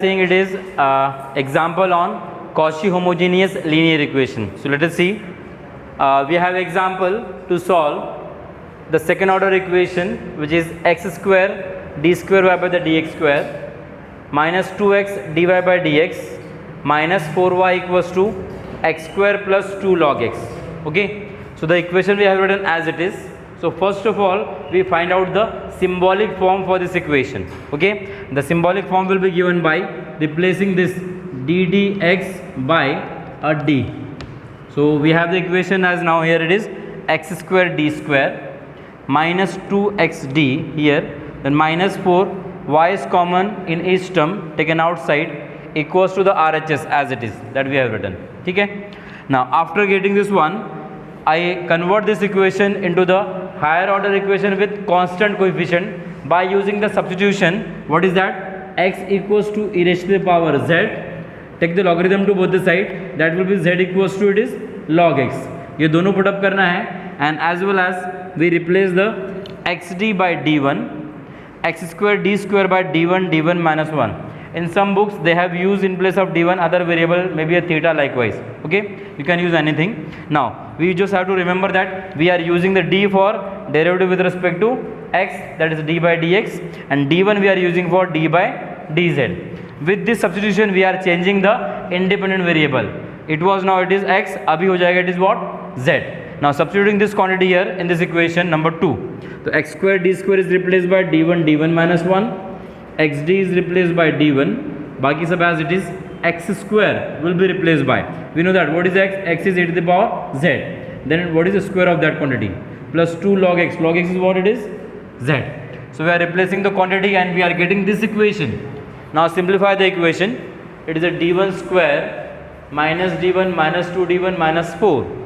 think it is example on Cauchy homogeneous linear equation. So let us see. We have example to solve the second order equation, which is x square d square y by the dx square minus 2x dy by dx minus 4y equals to x square plus 2 log x. Okay, so the equation we have written as it is. So first of all, we find out the symbolic form for this equation. Okay, the symbolic form will be given by replacing this d dx by a d. So we have the equation as now here it is x square d square minus 2xd here, then minus 4 y is common in each term taken outside equals to the RHS as it is that we have written. Okay, now after getting this one, I convert this equation into the higher order equation with constant coefficient by using the substitution. What is that? X equals to e raised to the power z. Take the logarithm to both the side, that will be z equals to it is log x. ये दोनों put up करना है, and as well as we replace the xd by d1, x square d square by d1 minus 1. In some books they have used in place of d1 other variable, maybe a theta likewise. Okay, you can use anything. Now we just have to remember that we are using the d for derivative with respect to x, that is d by dx, and d1 we are using for d by dz. With this substitution we are changing the independent variable. It was, now it is x, abhi ho jayega it is what? Z. Now substituting this quantity here in this equation number 2, so x square d square is replaced by d1 minus 1, xd is replaced by d1, baki sab as it is, x square will be replaced by, we know that what is x? X is e to the power z, then what is the square of that quantity? Plus 2 log x. Log x is what it is? Z. So we are replacing the quantity and we are getting this equation. Now simplify the equation. It is a d1 square minus d1 minus 2d1 minus 4.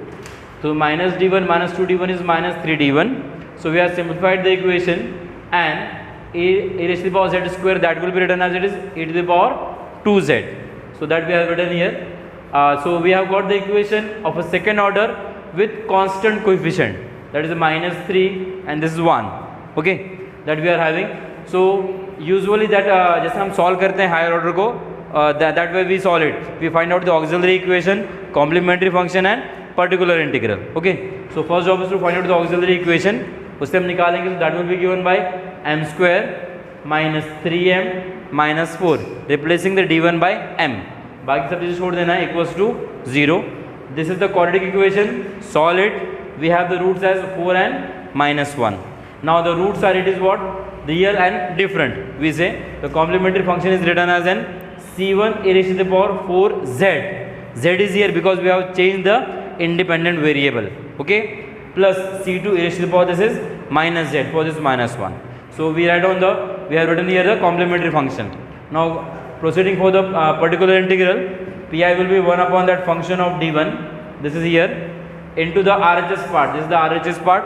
So minus d1 minus 2d1 is minus 3d1. So we have simplified the equation, and e raised to the power z square, that will be written as it is e to the power 2z. So that we have written here. So we have got the equation of a second order with constant coefficient, that is a minus 3 and this is 1. Okay, that we are having. So usually that जैसे हम solve करते हैं higher order को, that way we solve it. We find out the auxiliary equation, complementary function and particular integral. Okay, so first job is to find out the auxiliary equation. उससे हम निकालेंगे, so that will be given by m square minus 3m minus 4, replacing the d1 by m. बाकी सब चीज़ छोड़ देना है, equals to 0. This is the quadratic equation. Solve it. We have the roots as 4 and minus 1. Now the roots are, it is what? Real and different. We say the complementary function is written as an c1 e raised to the power 4z. Z is here because we have changed the independent variable. Okay, plus c2 e raised to the power, this is minus z, for this minus 1. So we write on the, we have written here the complementary function. Now proceeding for the particular integral, pi will be 1 upon that function of d1, this is here, into the RHS part. This is the RHS part.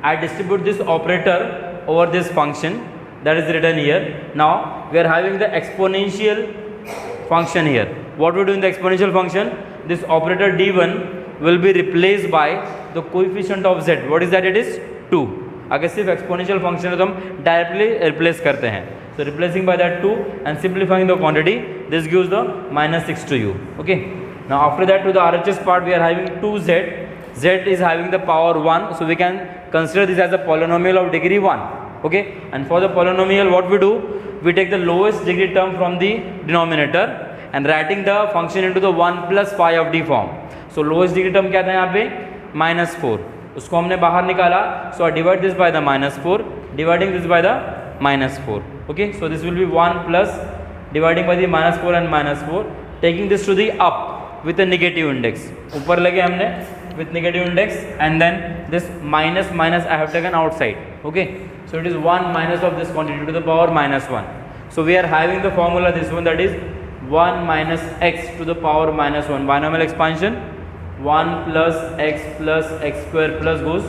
I distribute this operator over this function, that is written here. Now we are having the exponential function here. What we do in the exponential function, this operator d1 will be replaced by the coefficient of z. What is that? It is 2. अगर सिर्फ exponential function है तो हम directly replace करते हैं. So replacing by that 2 and simplifying the quantity, this gives the minus 6 to you. Okay, now after that to the RHS part we are having 2z. Z is having the power 1, so we can consider this as a polynomial of degree 1. Okay, and for the polynomial what we do, we take the lowest degree term from the denominator and writing the function into the 1 plus phi of d form. So lowest degree term क्या था यहाँ पे? minus 4. उसको हमने बाहर निकाला, so I divide this by the minus 4, dividing this by the minus 4. Okay, so this will be 1 plus dividing by the minus 4 and minus 4, taking this to the up with a negative index. ऊपर लगे हमने with negative index, and then this minus minus I have taken outside. Okay, so it is 1 minus of this quantity to the power minus 1. So we are having the formula, this one, that is 1 minus x to the power minus 1, binomial expansion, 1 plus x square plus goes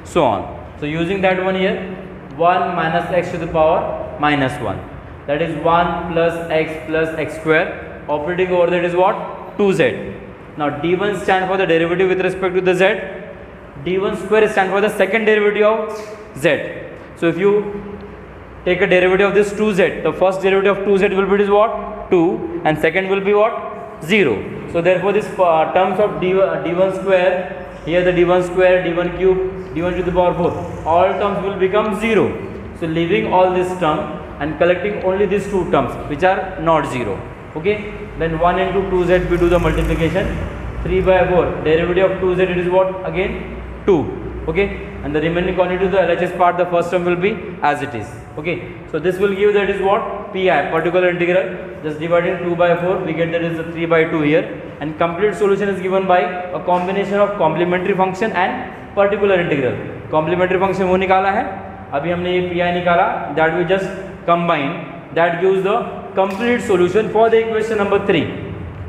so on. So using that one here, 1 minus x to the power minus 1, that is 1 plus x square, operating over that is what? 2z. Now d1 stands for the derivative with respect to the z, d1 square stands for the second derivative of z. So if you take a derivative of this 2z. The first derivative of 2z will be what? 2, and second will be what? 0. So therefore this terms of d1 square, here the d1 square, d1 cube, d1 to the power 4, all terms will become 0. So leaving all this term and collecting only these two terms which are not 0. Okay, then 1 into 2z we do the multiplication, 3 by 4, derivative of 2z it is what? Again 2. Okay, and the remaining quantity to the LHS part, the first term will be as it is. Okay, so this will give that is what? Pi, particular integral. Just dividing 2 by 4, we get that is the 3 by 2 here, and complete solution is given by a combination of complementary function and particular integral. Complementary function वो निकाला है, अभी हमने ये Pi निकाला, that we just combine, that gives the complete solution for the equation number 3,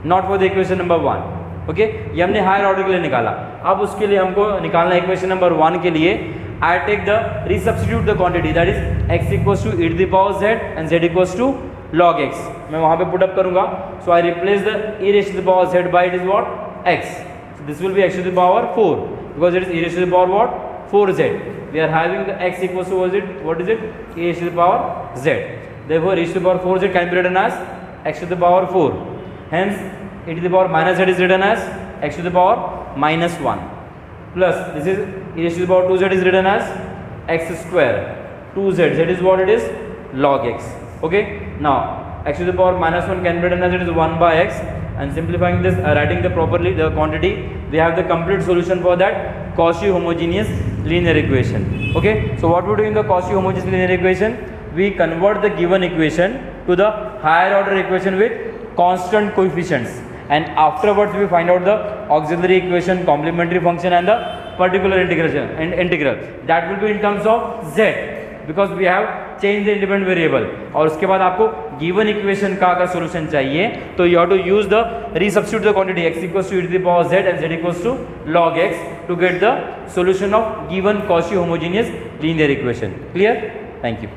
not for the equation number 1. Okay, ये हमने higher order के लिए निकाला. अब उसके लिए हमको निकालना इक्वेशन नंबर 1 के लिए. I take the resubstitute the quantity, that is x equals to e to the power z and z equals to log x. मैं वहाँ पे पुट अप करूँगा. So I replace the e raise to the power z by it is what? x. So this will be x to the power 4 because it is e raise to the power what? 4z. We are having the x equals to what is it? e raise to the power z. Therefore e to the power 4z can be written as x to the power 4. Hence e to the power minus z is written as x to the power minus 1 plus this is e raised to the power 2z is written as x square 2z. Z is what it is? Log x. Okay, now x to the power minus 1 can be written as it is 1 by x, and simplifying this, writing the properly the quantity, we have the complete solution for that Cauchy homogeneous linear equation. Okay, so what we do in the Cauchy homogeneous linear equation, we convert the given equation to the higher order equation with constant coefficients, and afterwards we find out the auxiliary equation, complementary function and the particular integral that will be in terms of z because we have changed the independent variable. और उसके बाद आपको given equation का अगर solution चाहिए तो you have to use the resubstitute the quantity x equals to e to the power z and z equals to log x to get the solution of given Cauchy homogeneous linear equation. Clear? Thank you.